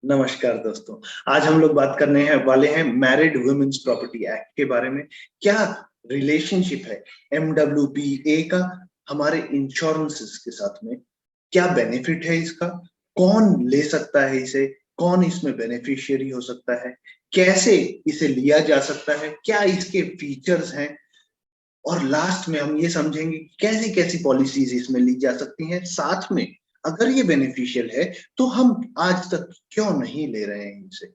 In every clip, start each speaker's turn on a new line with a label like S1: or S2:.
S1: नमस्कार दोस्तों। आज हम लोग बात करने हैं वाले हैं मैरिड वुमेन्स प्रॉपर्टी एक्ट के बारे में। क्या रिलेशनशिप है एमडब्ल्यूपीए का हमारे इंश्योरेंसेस के साथ में? क्या बेनिफिट है इसका? कौन ले सकता है इसे? कौन इसमें बेनिफिशियरी हो सकता है? कैसे इसे लिया जा सकता है? क्या इसके फीचर्स हैं? और लास्ट में हम ये समझेंगे कि कैसी कैसी पॉलिसीज इसमें ली जा सकती हैं। साथ में अगर ये बेनिफिशियल है तो हम आज तक क्यों नहीं ले रहे हैं इसे।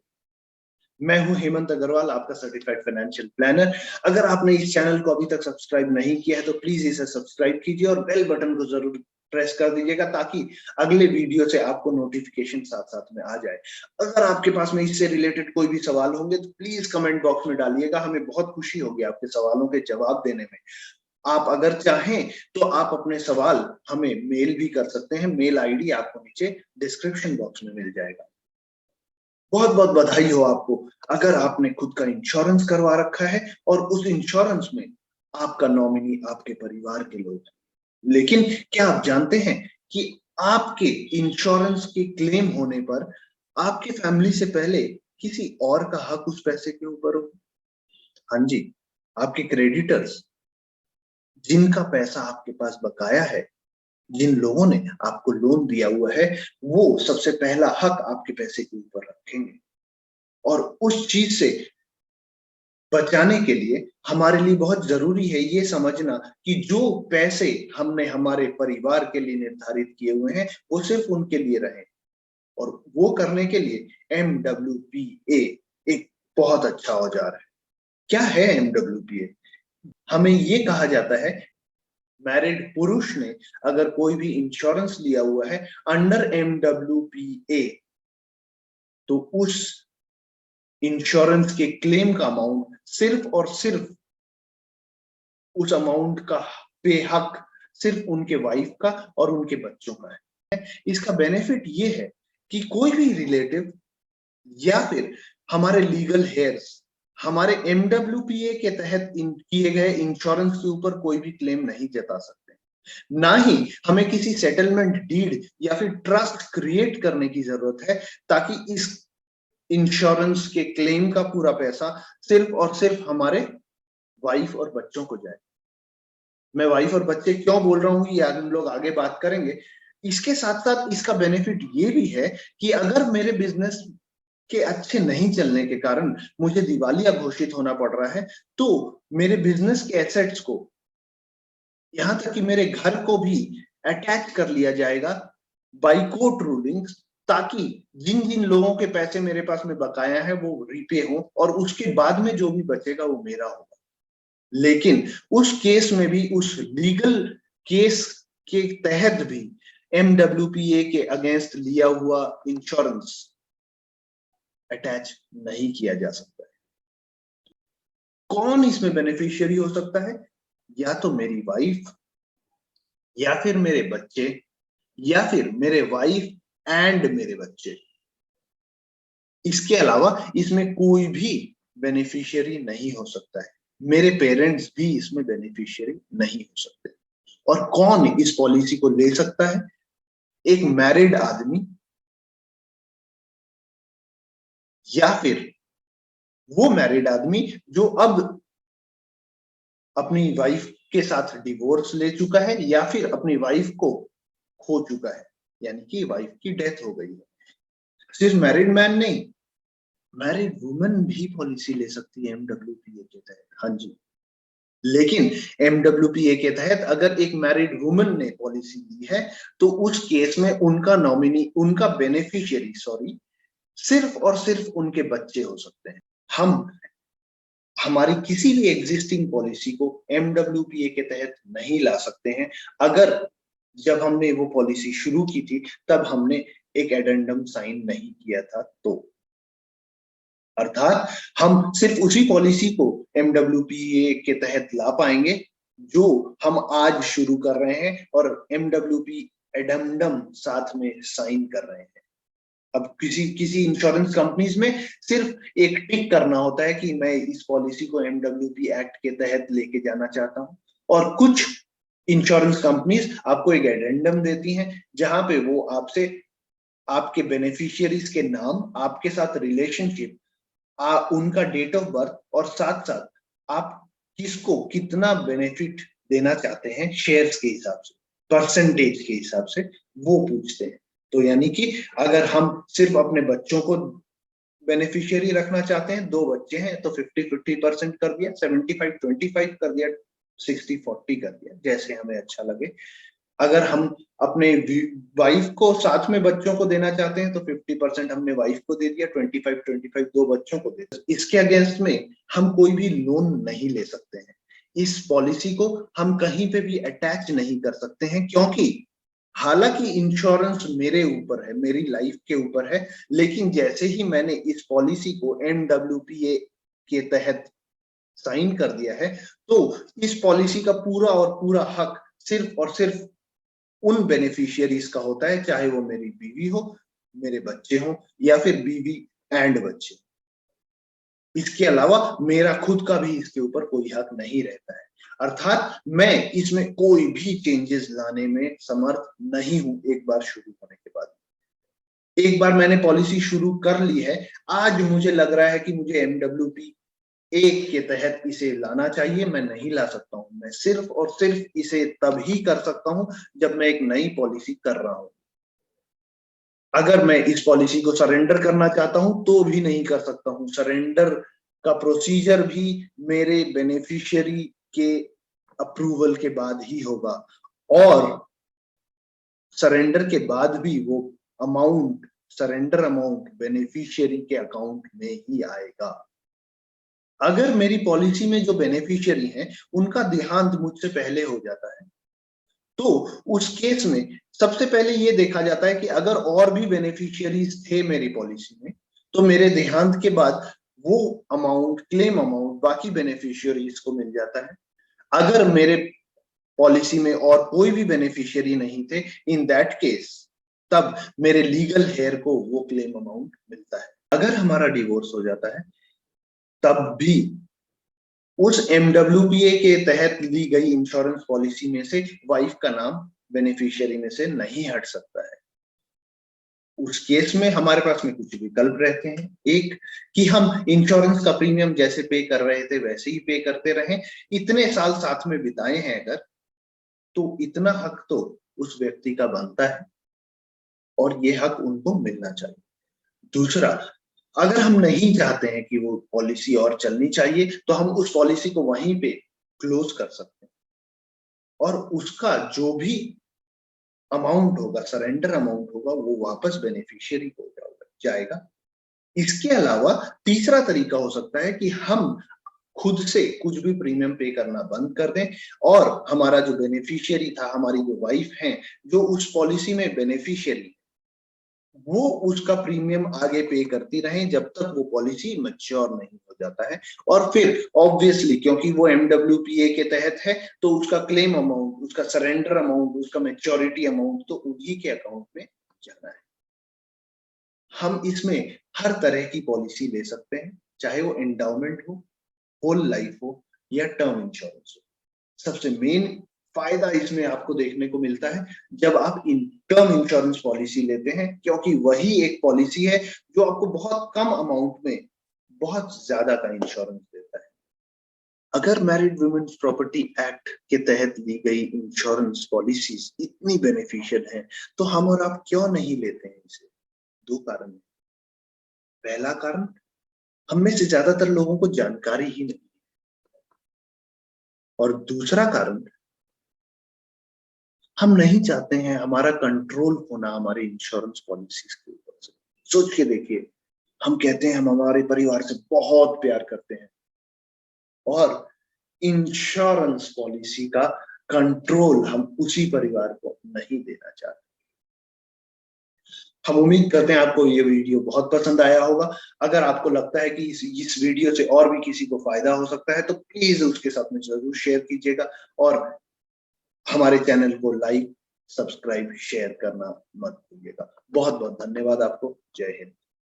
S1: मैं हूं हेमंत अग्रवाल, आपका सर्टिफाइड फाइनेंशियल प्लानर। अगर आपने इस चैनल को अभी तक सब्सक्राइब नहीं किया है तो प्लीज इसे सब्सक्राइब कीजिए और बेल बटन को जरूर प्रेस कर दीजिएगा ताकि अगले वीडियो से आपको नोटिफिकेशन साथ साथ में आ जाए। अगर आपके पास में इससे रिलेटेड कोई भी सवाल होंगे तो प्लीज कमेंट बॉक्स में डालिएगा, हमें बहुत खुशी होगी आपके सवालों के जवाब देने में। आप अगर चाहें तो आप अपने सवाल हमें मेल भी कर सकते हैं। मेल आईडी आपको नीचे डिस्क्रिप्शन बॉक्स में मिल जाएगा। बहुत बहुत बधाई हो आपको अगर आपने खुद का इंश्योरेंस करवा रखा है और उस इंश्योरेंस में आपका नॉमिनी आपके परिवार के लोग हैं। लेकिन क्या आप जानते हैं कि आपके इंश्योरेंस के क्लेम होने पर आपके फैमिली से पहले किसी और का हक उस पैसे के ऊपर हो? हाँ जी, आपके क्रेडिटर्स, जिनका पैसा आपके पास बकाया है, जिन लोगों ने आपको लोन दिया हुआ है, वो सबसे पहला हक आपके पैसे के ऊपर रखेंगे। और उस चीज से बचाने के लिए हमारे लिए बहुत जरूरी है ये समझना कि जो पैसे हमने हमारे परिवार के लिए निर्धारित किए हुए हैं वो सिर्फ उनके लिए रहे। और वो करने के लिए एमडब्ल्यूपीए एक बहुत अच्छा औजार है। क्या है एमडब्ल्यूपीए? हमें ये कहा जाता है, मैरिड पुरुष ने अगर कोई भी इंश्योरेंस लिया हुआ है अंडर एमडब्ल्यूपीए तो उस इंश्योरेंस के क्लेम का अमाउंट सिर्फ और सिर्फ उस अमाउंट का बेहक सिर्फ उनके वाइफ का और उनके बच्चों का है। इसका बेनिफिट ये है कि कोई भी रिलेटिव या फिर हमारे लीगल हेयर्स हमारे एमडब्ल्यूपीए के तहत किए गए इंश्योरेंस के ऊपर कोई भी क्लेम नहीं जता सकते। ना ही हमें किसी सेटलमेंट डीड या फिर ट्रस्ट क्रिएट करने की जरूरत है ताकि इस इंश्योरेंस के क्लेम का पूरा पैसा सिर्फ और सिर्फ हमारे वाइफ और बच्चों को जाए। मैं वाइफ और बच्चे क्यों बोल रहा हूँ ये हम लोग आगे बात करेंगे। इसके साथ साथ इसका बेनिफिट ये भी है कि अगर मेरे बिजनेस के अच्छे नहीं चलने के कारण मुझे दिवालिया घोषित होना पड़ रहा है तो मेरे बिजनेस के एसेट्स को, यहां तक कि मेरे घर को भी अटैच कर लिया जाएगा बाई कोर्ट रूलिंग्स, ताकि जिन जिन लोगों के पैसे मेरे पास में बकाया है वो रिपे हो और उसके बाद में जो भी बचेगा वो मेरा होगा। लेकिन उस केस में भी, उस लीगल केस के तहत भी एमडब्ल्यूपीए के अगेंस्ट लिया हुआ इंश्योरेंस अटैच नहीं किया जा सकता है। कौन इसमें बेनिफिशियरी हो सकता है? या तो मेरी वाइफ, या फिर मेरे बच्चे, या फिर मेरे वाइफ एंड मेरे बच्चे। इसके अलावा इसमें कोई भी बेनिफिशियरी नहीं हो सकता है। मेरे पेरेंट्स भी इसमें बेनिफिशियरी नहीं हो सकते। और कौन इस पॉलिसी को ले सकता है? एक मैरिड आदमी, या फिर वो मैरिड आदमी जो अब अपनी वाइफ के साथ डिवोर्स ले चुका है या फिर अपनी वाइफ को खो चुका है, यानी कि वाइफ की डेथ हो गई है। सिर्फ मैरिड मैन नहीं, मैरिड वुमेन भी पॉलिसी ले सकती है एमडब्ल्यूपीए के तहत। हाँ जी, लेकिन एमडब्ल्यूपीए के तहत अगर एक मैरिड वुमेन ने पॉलिसी ली है तो उस केस में उनका नॉमिनी, उनका बेनिफिशियरी सॉरी, सिर्फ और सिर्फ उनके बच्चे हो सकते हैं। हम हमारी किसी भी एग्जिस्टिंग पॉलिसी को एमडब्ल्यूपीए के तहत नहीं ला सकते हैं। अगर जब हमने वो पॉलिसी शुरू की थी तब हमने एक एडेंडम साइन नहीं किया था तो, अर्थात हम सिर्फ उसी पॉलिसी को एमडब्ल्यूपीए के तहत ला पाएंगे जो हम आज शुरू कर रहे हैं और एमडब्ल्यूपी एडेंडम साथ में साइन कर रहे हैं। अब किसी किसी इंश्योरेंस कंपनीज में सिर्फ एक टिक करना होता है कि मैं इस पॉलिसी को एमडब्ल्यूपी एक्ट के तहत लेके जाना चाहता हूं, और कुछ इंश्योरेंस कंपनीज आपको एक एडेंडम देती हैं जहां पे वो आपसे आपके बेनिफिशियरीज के नाम, आपके साथ रिलेशनशिप, उनका डेट ऑफ बर्थ, और साथ साथ आप किसको कितना बेनिफिट देना चाहते हैं शेयर्स के हिसाब से, परसेंटेज के हिसाब से, वो पूछते हैं। तो यानी कि अगर हम सिर्फ अपने बच्चों को बेनिफिशियरी रखना चाहते हैं, 2 बच्चे हैं तो 50-50% कर दिया, 75-25 कर दिया, 60-40 कर दिया, जैसे हमें अच्छा लगे। अगर हम अपने वाइफ को साथ में बच्चों को देना चाहते हैं तो 50% हमने वाइफ को दे दिया, 25-25 2 बच्चों को दे दिया। इसके अगेंस्ट में हम कोई भी लोन नहीं ले सकते हैं। इस पॉलिसी को हम कहीं पे भी अटैच नहीं कर सकते हैं, क्योंकि हालांकि इंश्योरेंस मेरे ऊपर है, मेरी लाइफ के ऊपर है, लेकिन जैसे ही मैंने इस पॉलिसी को MWPA के तहत साइन कर दिया है, तो इस पॉलिसी का पूरा और पूरा हक सिर्फ और सिर्फ उन बेनिफिशियरीज का होता है, चाहे वो मेरी बीवी हो, मेरे बच्चे हो, या फिर बीवी एंड बच्चे। इसके अलावा मेरा खुद का भी इसके ऊपर कोई हक नहीं रहता है। अर्थात मैं इसमें कोई भी चेंजेस लाने में समर्थ नहीं हूं एक बार शुरू होने के बाद। एक बार मैंने पॉलिसी शुरू कर ली है, आज मुझे लग रहा है कि मुझे MWPA के तहत इसे लाना चाहिए, मैं नहीं ला सकता हूं। मैं सिर्फ और सिर्फ इसे तभी कर सकता हूं जब मैं एक नई पॉलिसी कर रहा हूं। अगर मैं इस पॉलिसी को सरेंडर करना चाहता हूं तो भी नहीं कर सकता हूं। सरेंडर का प्रोसीजर भी मेरे बेनिफिशियरी के अप्रूवल के बाद ही होगा, और सरेंडर के बाद भी वो अमाउंट, सरेंडर अमाउंट बेनिफिशियरी के अकाउंट में ही आएगा। अगर मेरी पॉलिसी में जो बेनिफिशियरी हैं उनका देहांत मुझसे पहले हो जाता है, तो उस केस में सबसे पहले ये देखा जाता है कि अगर और भी बेनिफिशियरीज थे मेरी पॉलिसी में, तो मेरे देहांत के बाद वो अमाउंट, क्लेम अमाउंट बाकी बेनिफिशियरीज को मिल जाता है। अगर मेरे पॉलिसी में और कोई भी बेनिफिशियरी नहीं थे, इन दैट केस तब मेरे लीगल हेयर को वो क्लेम अमाउंट मिलता है। अगर हमारा डिवोर्स हो जाता है तब भी उस MWPA के तहत ली गई इंश्योरेंस पॉलिसी में से वाइफ का नाम बेनिफिशियरी में से नहीं हट सकता है। उस केस में हमारे पास में कुछ विकल्प रहते हैं। एक, कि हम इंश्योरेंस का प्रीमियम जैसे पे कर रहे थे वैसे ही पे करते रहें, इतने साल साथ में बिताए हैं अगर, तो इतना हक तो उस व्यक्ति का बनता है और ये हक उनको मिलना चाहिए। दूसरा, अगर हम नहीं चाहते हैं कि वो पॉलिसी और चलनी चाहिए, तो हम उस पॉलिसी को वहीं पे क्लोज कर सकते हैं और उसका जो भी अमाउंट होगा, सरेंडर अमाउंट होगा, वो वापस बेनिफिशियरी को जाएगा। इसके अलावा तीसरा तरीका हो सकता है कि हम खुद से कुछ भी प्रीमियम पे करना बंद कर दें और हमारा जो बेनिफिशियरी था, हमारी जो वाइफ है, जो उस पॉलिसी में बेनिफिशियरी, वो उसका प्रीमियम आगे पे करती रहें जब तक वो पॉलिसी मैच्योर नहीं हो जाता है। और फिर ऑब्वियसली क्योंकि वो MWPA के तहत है, तो उसका क्लेम अमाउंट, उसका सरेंडर अमाउंट, उसका मैच्योरिटी अमाउंट तो उन्हीं के अकाउंट में जाना है। हम इसमें हर तरह की पॉलिसी ले सकते हैं, चाहे वो एंडाउमेंट हो, होल लाइफ हो, या टर्म इंश्योरेंस हो। सबसे मेन फायदा इसमें आपको देखने को मिलता है जब आप इन टर्म इंश्योरेंस पॉलिसी लेते हैं, क्योंकि वही एक पॉलिसी है जो आपको बहुत कम अमाउंट में बहुत ज्यादा का इंश्योरेंस देता है। अगर मैरिड वुमेन्स प्रॉपर्टी एक्ट के तहत ली गई इंश्योरेंस पॉलिसीज इतनी बेनिफिशियल हैं, तो हम और आप क्यों नहीं लेते हैं इसे? 2 कारण। पहला कारण, हम में से ज्यादातर लोगों को जानकारी ही नहीं, और दूसरा कारण, हम नहीं चाहते हैं हमारा कंट्रोल होना हमारी इंश्योरेंस पॉलिसीज के ऊपर से। सोच के देखिए, हम कहते हैं हम हमारे परिवार से बहुत प्यार करते हैं और इंश्योरेंस पॉलिसी का कंट्रोल हम उसी परिवार को नहीं देना चाहते। हम उम्मीद करते हैं आपको ये वीडियो बहुत पसंद आया होगा। अगर आपको लगता है कि इस वीडियो से और भी किसी को फायदा हो सकता है, तो प्लीज उसके साथ में जरूर शेयर कीजिएगा और हमारे चैनल को लाइक, सब्सक्राइब, शेयर करना मत भूलिएगा। बहुत बहुत धन्यवाद आपको। जय हिंद।